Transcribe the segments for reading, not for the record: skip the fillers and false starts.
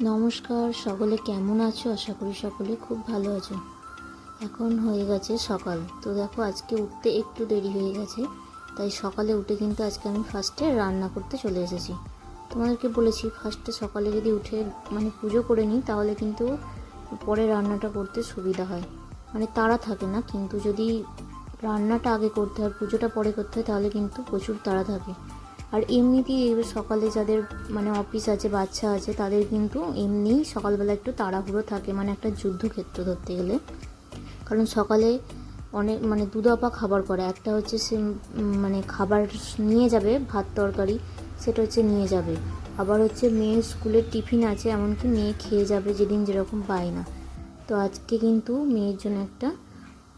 নমস্কার, সকলে কেমন আছো? আশা করি সকলে খুব ভালো আছো। এখন হয়ে গেছে সকাল। তো দেখো, আজকে উঠতে একটু দেরি হয়ে গেছে, তাই সকালে উঠে কিন্তু আজকে আমি ফার্স্টে রান্না করতে চলে এসেছি। তোমাদেরকে বলেছি ফার্স্টে সকালে যদি উঠে পুজো করে নিই, তাহলে কিন্তু পরে রান্নাটা করতে সুবিধা হয়, তাড়া থাকে না। কিন্তু যদি রান্নাটা আগে করতে হয়, পুজোটা পরে করতে হয়, তাহলে কিন্তু প্রচুর তাড়া থাকে। আর এমনিতেই সকালে যাদের অফিস আছে, বাচ্চা আছে, তাদের কিন্তু এমনিই সকালবেলা একটু তাড়াহুড়ো থাকে, একটা যুদ্ধক্ষেত্র ধরতে গেলে। কারণ সকালে অনেক দু দফা খাবার করে। একটা হচ্ছে সে খাবার নিয়ে যাবে, ভাত তরকারি, সেটা হচ্ছে নিয়ে যাবে। আবার হচ্ছে মেয়ের স্কুলের টিফিন আছে, এমনকি মেয়ে খেয়ে যাবে যেদিন যেরকম পায় না। তো আজকে কিন্তু মেয়ের জন্য একটা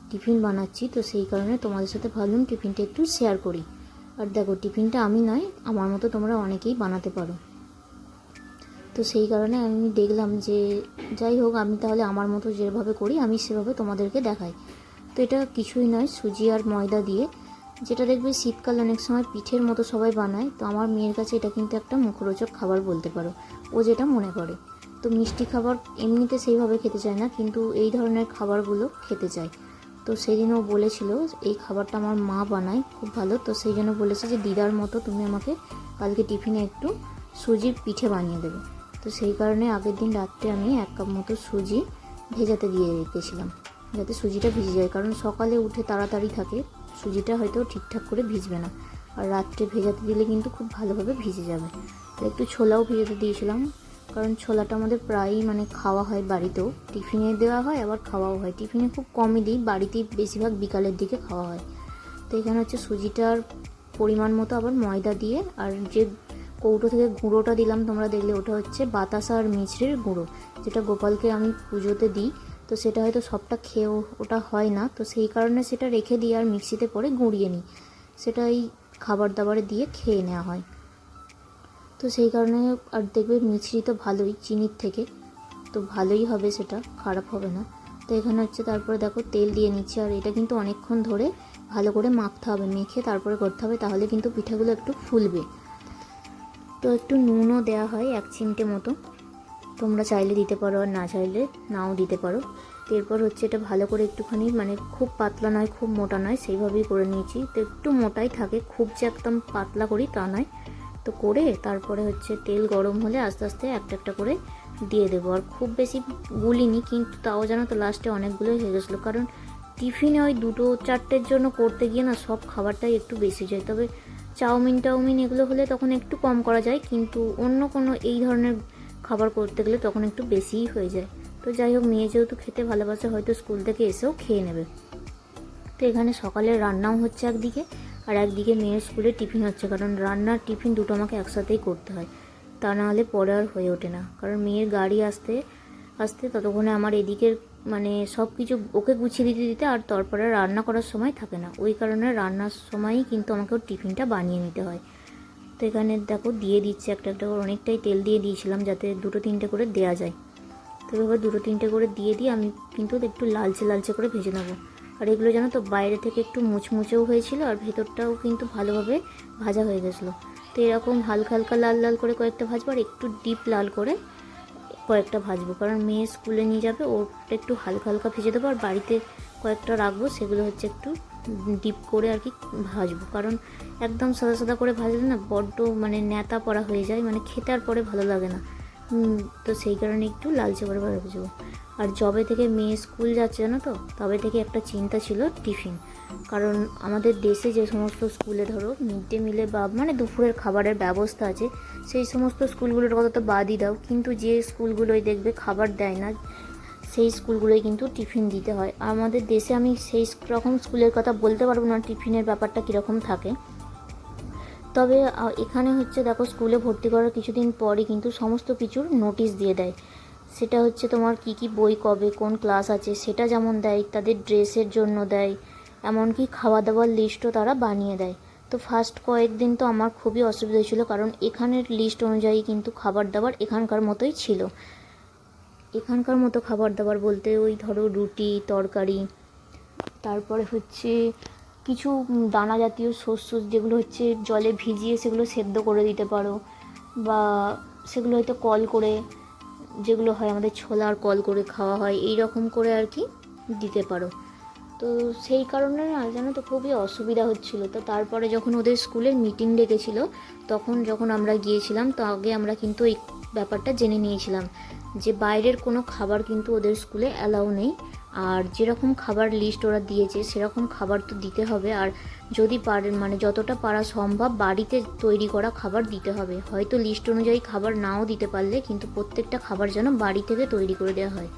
টিফিন বানাচ্ছি, তো সেই কারণে তোমাদের সাথে ভাবলাম টিফিনটা একটু শেয়ার করি। আর দেখো, টিফিনটা আমি নয়, আমার মতো তোমরা অনেকেই বানাতে পারো। তো সেই কারণে আমি দেখলাম যে যাই হোক, আমি তাহলে আমার মতো যেভাবে করি আমি সেভাবে তোমাদেরকে দেখাই। তো এটা কিছুই নয়, সুজি আর ময়দা দিয়ে, যেটা দেখবে শীতকালে অনেক সময় পিঠের মতো সবাই বানায়। তো আমার মেয়ের কাছে এটা কিন্তু একটা মুখরোচক খাবার বলতে পারো, ও যেটা মনে করে। তো মিষ্টি খাবার এমনিতে সেইভাবে খেতে চায় না, কিন্তু এই ধরনের খাবারগুলো খেতে চায়। তো সেদিন ও বলেছিল এই খাবারটা আমার মা বানায় খুব ভালো, তো সেই জন্য বলেছে যে দিদার মতো তুমি আমাকে কালকে টিফিনে একটু সুজির পিঠে বানিয়ে দেবে। তো সেই কারণে আগের দিন রাত্রে আমি 1 কাপ মতো সুজি ভেজাতে দিয়ে রেখেছিলাম, যাতে সুজিটা ভিজে যায়। কারণ সকালে উঠে তাড়াতাড়ি থাকে, সুজিটা হয়তো ঠিকঠাক করে ভিজবে না, আর রাত্রে ভেজাতে দিলে কিন্তু খুব ভালোভাবে ভিজে যাবে। আর একটু ছোলাও ভেজাতে দিয়েছিলাম, কারণ ছোলাটা আমাদের প্রায়ই খাওয়া হয় বাড়িতেও, টিফিনে দেওয়া হয়, আবার খাওয়াও হয়। টিফিনে খুব কমই দিই, বাড়িতেই বেশিরভাগ বিকালের দিকে খাওয়া হয়। তো এখানে হচ্ছে সুজিটার পরিমাণ মতো আবার ময়দা দিয়ে, আর যে কৌটো থেকে গুঁড়োটা দিলাম তোমরা দেখলে, ওটা হচ্ছে বাতাসা আর মিছরির গুঁড়ো, যেটা গোপালকে আমি পুজোতে দিই। তো সেটা হয়তো সবটা খেয়েও ওটা হয় না, তো সেই কারণে সেটা রেখে দিই আর মিক্সিতে পরে গুঁড়িয়ে নিই, সেটা এই খাবার দাবারে দিয়ে খেয়ে নেওয়া হয়। তো সেই কারণে, আর দেখবে মিছরি তো ভালোই চিনির থেকে, তো ভালোই হবে, সেটা খারাপ হবে না। তো এখানে হচ্ছে তারপরে দেখো তেল দিয়ে নিচ্ছি, আর এটা কিন্তু অনেকক্ষণ ধরে ভালো করে মাখতে হবে, মেখে তারপরে করতে হবে, তাহলে কিন্তু পিঠাগুলো একটু ফুলবে। তো একটু নুনও দেওয়া হয় 1 চিমটে মতো, তোমরা চাইলে দিতে পারো, আর না চাইলে নাও দিতে পারো। তো এরপর হচ্ছে এটা ভালো করে একটুখানি খুব পাতলা নয়, খুব মোটা নয়, সেইভাবেই করে নিয়েছি। তো একটু মোটাই থাকে, খুব যে একদম পাতলা করি তা নয়। তো করে তারপরে হচ্ছে তেল গরম হলে আস্তে আস্তে একটা একটা করে দিয়ে দেবো। আর খুব বেশি গুলিনি, কিন্তু তাও জানো তো লাস্টে অনেকগুলোই হয়ে গেছিলো, কারণ টিফিনে ওই 2-4টের জন্য করতে গিয়ে না সব খাবারটাই একটু বেশি যায়। তবে চাউমিন এগুলো হলে তখন একটু কম করা যায়, কিন্তু অন্য কোনো এই ধরনের খাবার করতে গেলে তখন একটু বেশিই হয়ে যায়। তো যাই হোক, মেয়ে যেহেতু খেতে ভালোবাসে, হয়তো স্কুল থেকে এসেও খেয়ে নেবে। তো এখানে সকালের রান্নাও হচ্ছে একদিকে, আর একদিকে মেয়ের স্কুলে টিফিন হচ্ছে, কারণ রান্নার টিফিন দুটো আমাকে একসাথেই করতে হয়, তা নাহলে পরে আর হয়ে ওঠে না। কারণ মেয়ের গাড়ি আসতে আসতে ততক্ষণে আমার এদিকের সব কিছু ওকে গুছিয়ে দিতে দিতে আর তারপরে রান্না করার সময় থাকে না, ওই কারণে রান্নার সময়ই কিন্তু আমাকে ওর টিফিনটা বানিয়ে নিতে হয়। তো এখানে দেখো দিয়ে দিচ্ছে একটা একটা করে, অনেকটাই তেল দিয়ে দিয়েছিলাম যাতে 2-3টে করে দেওয়া যায়। তো এবার 2-3টে করে দিয়ে দিয়ে আমি কিন্তু একটু লালচে লালচে করে ভেজে নেবো। আর এগুলো জানো তো বাইরে থেকে একটু মুচমুচেও হয়েছিল, আর ভেতরটাও কিন্তু ভালোভাবে ভাজা হয়ে গেছিলো। তো এরকম হালকা হালকা লাল লাল করে কয়েকটা ভাজবো, আর একটু ডিপ লাল করে কয়েকটা ভাজবো, কারণ মেয়ে স্কুলে নিয়ে যাবে, ওটা একটু হালকা হালকা ভেজে দেবো। আর বাড়িতে কয়েকটা রাখবো, সেগুলো হচ্ছে একটু ডিপ করে আর কি ভাজবো, কারণ একদম সাদা সাদা করে ভাজলে না বড্ড ন্যাতা পড়া হয়ে যায়, খেতে আর পরে ভালো লাগে না। তো সেই কারণে একটু লালচে করে ভাজবো। আর যবে থেকে মেয়ে স্কুল যাচ্ছে জানো তো, তবে থেকে একটা চিন্তা ছিল টিফিন। কারণ আমাদের দেশে যে সমস্ত স্কুলে ধরো মিড ডে মিলে বা দুপুরের খাবারের ব্যবস্থা আছে, সেই সমস্ত স্কুলগুলোর কথা তো বাদই দাও, কিন্তু যে স্কুলগুলোই দেখবে খাবার দেয় না, সেই স্কুলগুলোই কিন্তু টিফিন দিতে হয়। আমাদের দেশে আমি সেই রকম স্কুলের কথা বলতে পারবো না টিফিনের ব্যাপারটা কীরকম থাকে। তবে এখানে হচ্ছে দেখো, স্কুলে ভর্তি করার কিছুদিন পরই কিন্তু সমস্ত কিছুর নোটিশ দিয়ে দেয়। সেটা হচ্ছে তোমার কি কি বই কবে কোন ক্লাস আছে সেটা যেমন দেয়, তাদের ড্রেসের জন্য দেয়, এমনকি খাওয়া দাওয়ার লিস্টও তারা বানিয়ে দেয়। তো ফার্স্ট কয়েকদিন তো আমার খুবই অসুবিধা হয়েছিলো, কারণ এখানের লিস্ট অনুযায়ী কিন্তু খাবার দাবার এখানকার মতোই ছিল। এখানকার মতো খাবার দাবার বলতে ওই ধরো রুটি তরকারি, তারপরে হচ্ছে কিছু দানা জাতীয় শস্য যেগুলো হচ্ছে জলে ভিজিয়ে সেগুলো সেদ্ধ করে দিতে পারো, বা সেগুলো হয়তো কল করে যেগুলো হয় আমাদের ছোলার কল করে খাওয়া হয়, এই রকম করে আর কি দিতে পারো। তো সেই কারণে না জানো তো খুবই অসুবিধা হচ্ছিলো। তো তারপরে যখন ওদের স্কুলের মিটিং ডেকেছিল, তখন যখন আমরা গিয়েছিলাম, তো আগে আমরা কিন্তু এই ব্যাপারটা জেনে নিয়েছিলাম যে বাইরের কোনো খাবার কিন্তু ওদের স্কুলে অ্যালাউ নেই। আর যেরকম খাবার লিস্ট ওরা দিয়েছে সেরকম খাবার তো দিতে হবে। আর যদি পারেন মানে যতটা পারা সম্ভব বাড়িতে তৈরি করা খাবার দিতে হবে। হয়তো লিস্ট অনুযায়ী খাবার নাও দিতে পারলে কিন্তু প্রত্যেকটা খাবার যেন বাড়ি থেকে তৈরি করে দেওয়া হয়।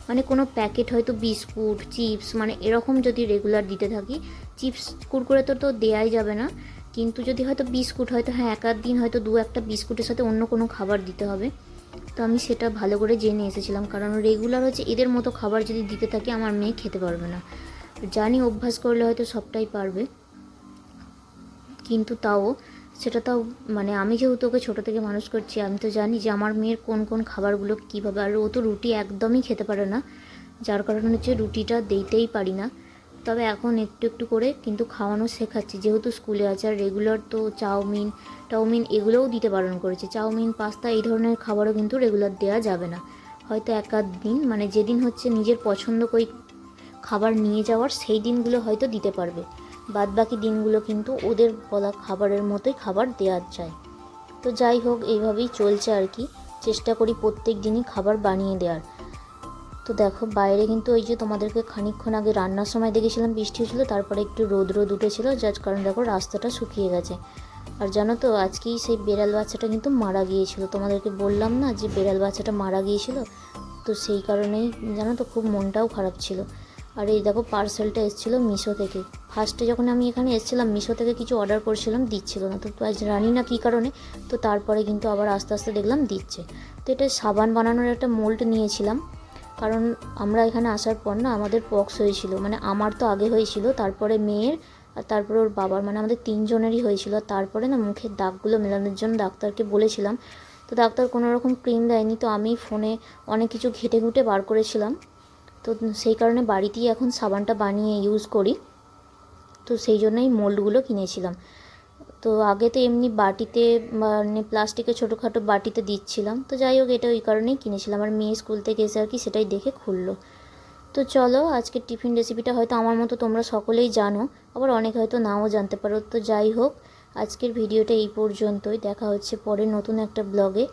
মানে কোনো প্যাকেট হয়তো বিস্কুট, চিপস মানে এরকম যদি রেগুলার দিতে থাকি, চিপস কুরকুরে তো দেওয়াই যাবে না, কিন্তু যদি হয়তো বিস্কুট হয়তো হ্যাঁ এক আধ দিন হয়তো 2-1টা বিস্কুটের সাথে অন্য কোনো খাবার দিতে হবে। তো আমি সেটা ভালো করে জেনে এসেছিলাম, কারণ রেগুলার হচ্ছে এদের মতো খাবার যদি দিতে থাকি আমার মেয়ে খেতে পারবে না। জানি অভ্যাস করলে হয়তো সবটাই পারবে, কিন্তু তাও মানে আমি যেহেতু ওকে ছোটো থেকে মানুষ করছি, আমি তো জানি যে আমার মেয়ের কোন কোন খাবারগুলো কীভাবে। আর ও তো রুটি একদমই খেতে পারে না, যার কারণে হচ্ছে রুটিটা দিতেই পারি না। তবে এখন একটু একটু করে কিন্তু খাওয়ানো শেখাচ্ছি, যেহেতু স্কুলে আছে। আর রেগুলার তো চাউমিন এগুলোও দিতে বারণ করেছে। চাউমিন, পাস্তা এই ধরনের খাবারও কিন্তু রেগুলার দেওয়া যাবে না। হয়তো এক আধ দিন মানে যেদিন হচ্ছে নিজের পছন্দ করে খাবার নিয়ে যাওয়ার সেই দিনগুলো হয়তো দিতে পারবে, বাদ বাকি দিনগুলো কিন্তু ওদের বলা খাবারের মতোই খাবার দেওয়া যায়। তো যাই হোক, এইভাবেই চলছে আর কি, চেষ্টা করি প্রত্যেক দিনই খাবার বানিয়ে দেওয়ার। তো দেখো বাইরে কিন্তু ওই যে তোমাদেরকে খানিকক্ষণ আগে রান্নার সময় দেখেছিলাম বৃষ্টি হচ্ছিলো, তারপরে একটু রোদ উঠেছিল, যার কারণে দেখো রাস্তাটা শুকিয়ে গেছে। আর জানো তো আজকেই সেই বেড়াল বাচ্চাটা কিন্তু মারা গিয়েছিল, তোমাদেরকে বললাম না যে বেড়াল বাচ্চাটা মারা গিয়েছিল। তো সেই কারণেই জানো তো খুব মনটাও খারাপ ছিল। আর এই দেখো পার্সেলটা এসেছিলো মিশো থেকে। ফার্স্টে যখন আমি এখানে এসেছিলাম মিশো থেকে কিছু অর্ডার করছিলাম, দিচ্ছিল না। তো আজ জানি না কী কারণে, তো তারপরে কিন্তু আবার আস্তে আস্তে দেখলাম দিচ্ছে। তো এটা সাবান বানানোর একটা মোল্ড নিয়েছিলাম, কারণ আমরা এখানে আসার পর না আমাদের পক্স হয়েছিল। মানে আমার তো আগে হয়েছিল, তারপরে মেয়ের, আর তারপরে ওর বাবার, মানে আমাদের 3জনেরই হয়েছিল। তারপরে না মুখের দাগগুলো মেলানোর জন্য ডাক্তারকে বলেছিলাম, তো ডাক্তার কোনো রকম ক্রিম দেয়নি। তো আমি ফোনে অনেক কিছু ঘেটে ঘুটে বার করেছিলাম, তো সেই কারণে বাড়িতেই এখন সাবানটা বানিয়ে ইউজ করি। তো সেই জন্যই মোল্ডগুলো কিনেছিলাম। তো আগে তো এমনি বাটিতে মানে প্লাস্টিকের ছোটোখাটো বাটিতে দিচ্ছিলাম। তো যাই হোক, এটা ওই কারণেই কিনেছিলাম। আর মেয়ে স্কুল থেকে এসে আর কি সেটাই দেখে খুললো। তো চলো, আজকের টিফিন রেসিপিটা হয়তো আমার মতো তোমরা সকলেই জানো, আবার অনেক হয়তো নাও জানতে পারো। তো যাই হোক, আজকের ভিডিওটা এই পর্যন্তই। দেখা হচ্ছে পরে নতুন একটা ব্লগে।